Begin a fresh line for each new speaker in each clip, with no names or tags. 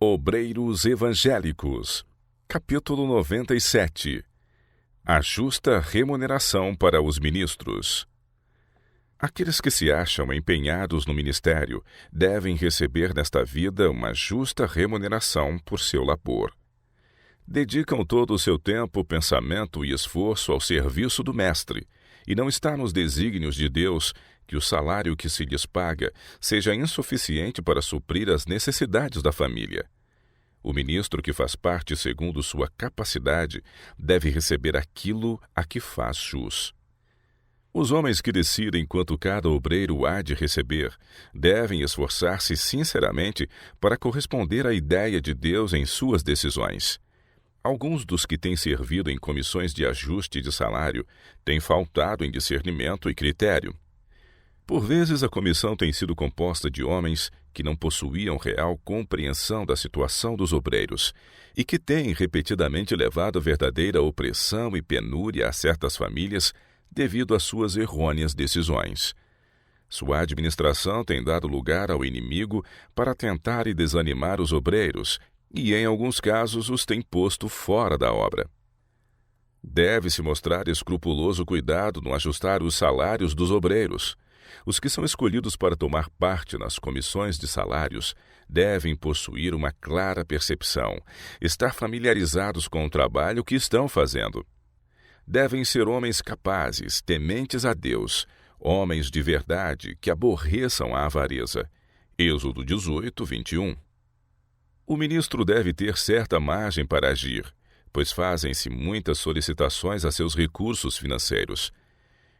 Obreiros Evangélicos, capítulo 97. A justa remuneração para os ministros. Aqueles que se acham empenhados no ministério devem receber nesta vida uma justa remuneração por seu labor. Dedicam todo o seu tempo, pensamento e esforço ao serviço do Mestre, e não está nos desígnios de Deus que o salário que se lhes paga seja insuficiente para suprir as necessidades da família. O ministro que faz parte segundo sua capacidade deve receber aquilo a que faz jus. Os homens que decidem quanto cada obreiro há de receber devem esforçar-se sinceramente para corresponder à ideia de Deus em suas decisões. Alguns dos que têm servido em comissões de ajuste de salário têm faltado em discernimento e critério. Por vezes, a comissão tem sido composta de homens que não possuíam real compreensão da situação dos obreiros e que têm repetidamente levado verdadeira opressão e penúria a certas famílias devido às suas errôneas decisões. Sua administração tem dado lugar ao inimigo para tentar e desanimar os obreiros e, em alguns casos, os tem posto fora da obra. Deve-se mostrar escrupuloso cuidado no ajustar os salários dos obreiros. Os que são escolhidos para tomar parte nas comissões de salários devem possuir uma clara percepção, estar familiarizados com o trabalho que estão fazendo. Devem ser homens capazes, tementes a Deus, homens de verdade que aborreçam a avareza. Êxodo 18, 21. O ministro deve ter certa margem para agir, pois fazem-se muitas solicitações a seus recursos financeiros.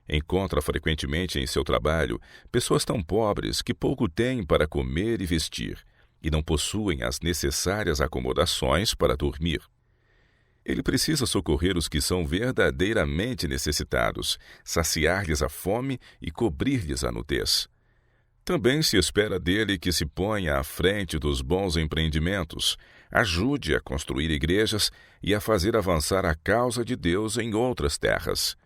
Encontra frequentemente em seu trabalho pessoas tão pobres que pouco têm para comer e vestir, e não possuem as necessárias acomodações para dormir. Ele precisa socorrer os que são verdadeiramente necessitados, saciar-lhes a fome e cobrir-lhes a nudez. Também se espera dele que se ponha à frente dos bons empreendimentos, ajude a construir igrejas e a fazer avançar a causa de Deus em outras terras.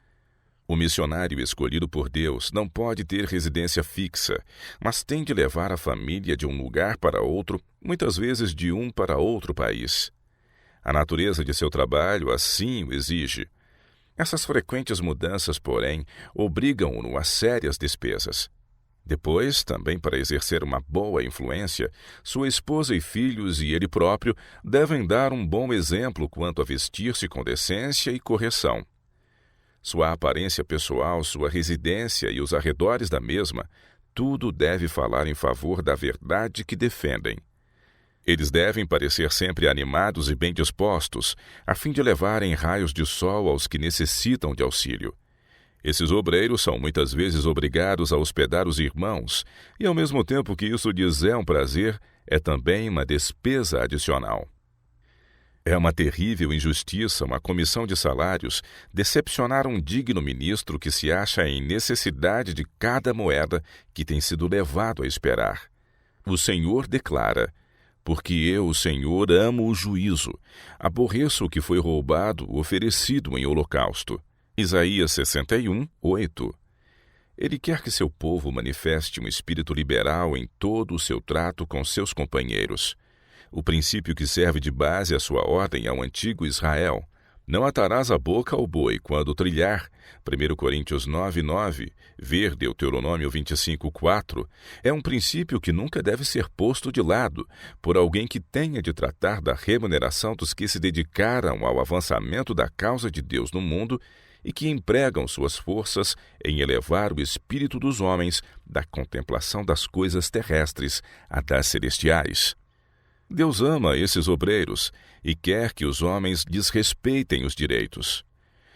O missionário escolhido por Deus não pode ter residência fixa, mas tem de levar a família de um lugar para outro, muitas vezes de um para outro país. A natureza de seu trabalho assim o exige. Essas frequentes mudanças, porém, obrigam-no a sérias despesas. Depois, também para exercer uma boa influência, sua esposa e filhos e ele próprio devem dar um bom exemplo quanto a vestir-se com decência e correção. Sua aparência pessoal, sua residência e os arredores da mesma, tudo deve falar em favor da verdade que defendem. Eles devem parecer sempre animados e bem dispostos, a fim de levarem raios de sol aos que necessitam de auxílio. Esses obreiros são muitas vezes obrigados a hospedar os irmãos, e ao mesmo tempo que isso lhes é um prazer, é também uma despesa adicional. É uma terrível injustiça uma comissão de salários decepcionar um digno ministro que se acha em necessidade de cada moeda que tem sido levado a esperar. O Senhor declara: porque eu, o Senhor, amo o juízo, aborreço o que foi roubado, oferecido em holocausto. Isaías 61, 8. Ele quer que seu povo manifeste um espírito liberal em todo o seu trato com seus companheiros. O princípio que serve de base à sua ordem ao antigo Israel: não atarás a boca ao boi quando trilhar, 1 Coríntios 9, 9, ver Deuteronômio 25, 4, é um princípio que nunca deve ser posto de lado por alguém que tenha de tratar da remuneração dos que se dedicaram ao avançamento da causa de Deus no mundo e que empregam suas forças em elevar o espírito dos homens da contemplação das coisas terrestres a das celestiais. Deus ama esses obreiros e quer que os homens lhes respeitem os direitos.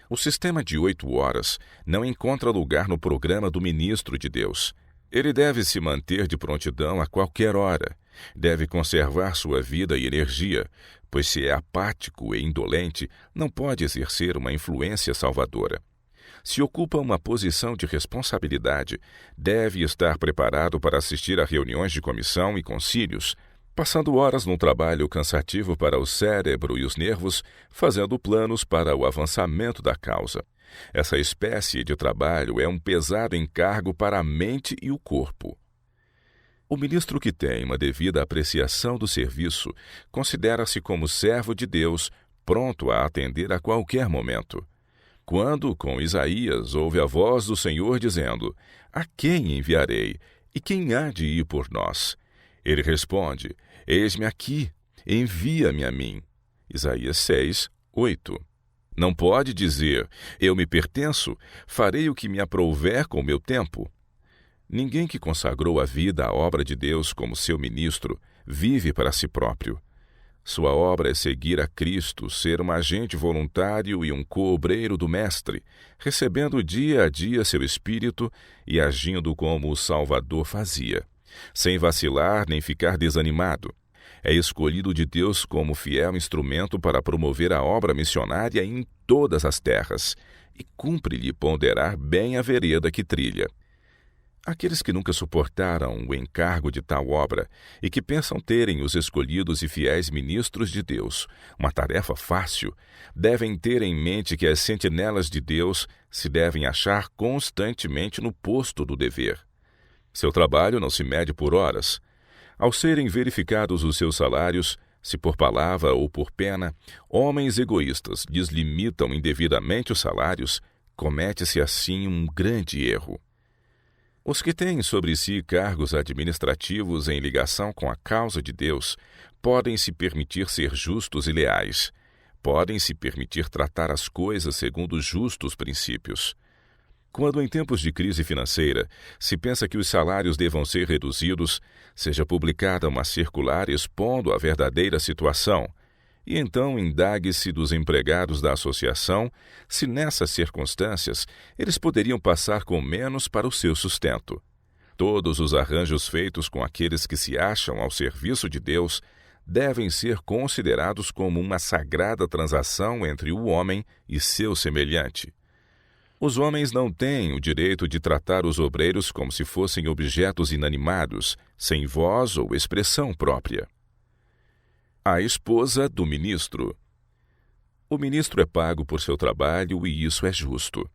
O sistema de 8 horas não encontra lugar no programa do ministro de Deus. Ele deve se manter de prontidão a qualquer hora. Deve conservar sua vida e energia, pois se é apático e indolente, não pode exercer uma influência salvadora. Se ocupa uma posição de responsabilidade, deve estar preparado para assistir a reuniões de comissão e concílios, passando horas num trabalho cansativo para o cérebro e os nervos, fazendo planos para o avançamento da causa. Essa espécie de trabalho é um pesado encargo para a mente e o corpo. O ministro que tem uma devida apreciação do serviço considera-se como servo de Deus, pronto a atender a qualquer momento. Quando, com Isaías, ouve a voz do Senhor dizendo: "A quem enviarei? E quem há de ir por nós?" Ele responde: "Eis-me aqui, envia-me a mim." Isaías 6, 8. Não pode dizer: "Eu me pertenço, farei o que me aprouver com o meu tempo." Ninguém que consagrou a vida à obra de Deus como seu ministro vive para si próprio. Sua obra é seguir a Cristo, ser um agente voluntário e um coobreiro do Mestre, recebendo dia a dia seu Espírito e agindo como o Salvador fazia, sem vacilar nem ficar desanimado. É escolhido de Deus como fiel instrumento para promover a obra missionária em todas as terras, e cumpre-lhe ponderar bem a vereda que trilha. Aqueles que nunca suportaram o encargo de tal obra e que pensam terem os escolhidos e fiéis ministros de Deus uma tarefa fácil, devem ter em mente que as sentinelas de Deus se devem achar constantemente no posto do dever. Seu trabalho não se mede por horas. Ao serem verificados os seus salários, se por palavra ou por pena, homens egoístas deslimitam indevidamente os salários, comete-se assim um grande erro. Os que têm sobre si cargos administrativos em ligação com a causa de Deus podem se permitir ser justos e leais, podem se permitir tratar as coisas segundo justos princípios. Quando em tempos de crise financeira se pensa que os salários devam ser reduzidos, seja publicada uma circular expondo a verdadeira situação, e então indague-se dos empregados da associação se nessas circunstâncias eles poderiam passar com menos para o seu sustento. Todos os arranjos feitos com aqueles que se acham ao serviço de Deus devem ser considerados como uma sagrada transação entre o homem e seu semelhante. Os homens não têm o direito de tratar os obreiros como se fossem objetos inanimados, sem voz ou expressão própria. A esposa do ministro. O ministro é pago por seu trabalho e isso é justo.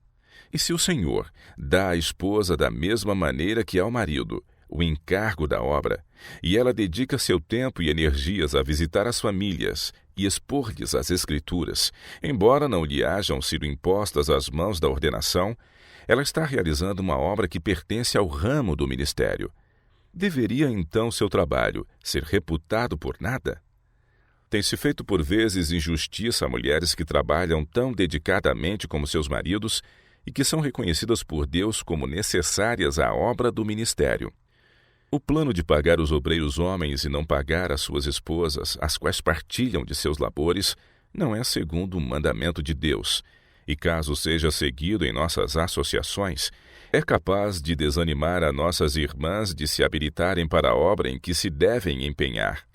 E se o Senhor dá à esposa da mesma maneira que ao marido o encargo da obra, e ela dedica seu tempo e energias a visitar as famílias e expor-lhes as Escrituras, embora não lhe hajam sido impostas as mãos da ordenação, ela está realizando uma obra que pertence ao ramo do ministério. Deveria então seu trabalho ser reputado por nada? Tem-se feito por vezes injustiça a mulheres que trabalham tão dedicadamente como seus maridos e que são reconhecidas por Deus como necessárias à obra do ministério. O plano de pagar os obreiros homens e não pagar as suas esposas, as quais partilham de seus labores, não é segundo o mandamento de Deus, e caso seja seguido em nossas associações, é capaz de desanimar a nossas irmãs de se habilitarem para a obra em que se devem empenhar.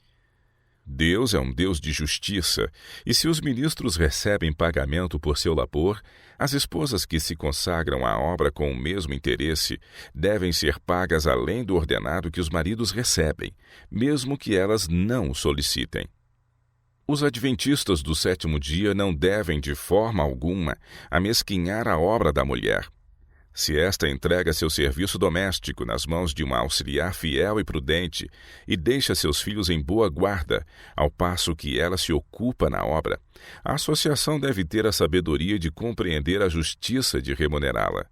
Deus é um Deus de justiça, e se os ministros recebem pagamento por seu labor, as esposas que se consagram à obra com o mesmo interesse devem ser pagas além do ordenado que os maridos recebem, mesmo que elas não o solicitem. Os adventistas do sétimo dia não devem de forma alguma amesquinhar a obra da mulher. Se esta entrega seu serviço doméstico nas mãos de uma auxiliar fiel e prudente e deixa seus filhos em boa guarda, ao passo que ela se ocupa na obra, a associação deve ter a sabedoria de compreender a justiça de remunerá-la.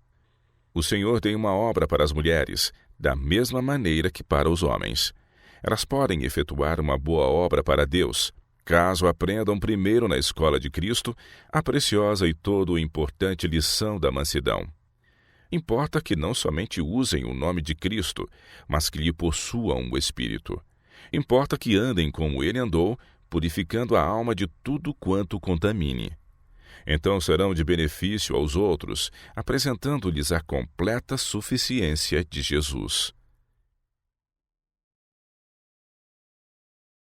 O Senhor tem uma obra para as mulheres, da mesma maneira que para os homens. Elas podem efetuar uma boa obra para Deus, caso aprendam primeiro na escola de Cristo a preciosa e todo importante lição da mansidão. Importa que não somente usem o nome de Cristo, mas que lhe possuam o Espírito. Importa que andem como ele andou, purificando a alma de tudo quanto contamine. Então serão de benefício aos outros, apresentando-lhes a completa suficiência de Jesus.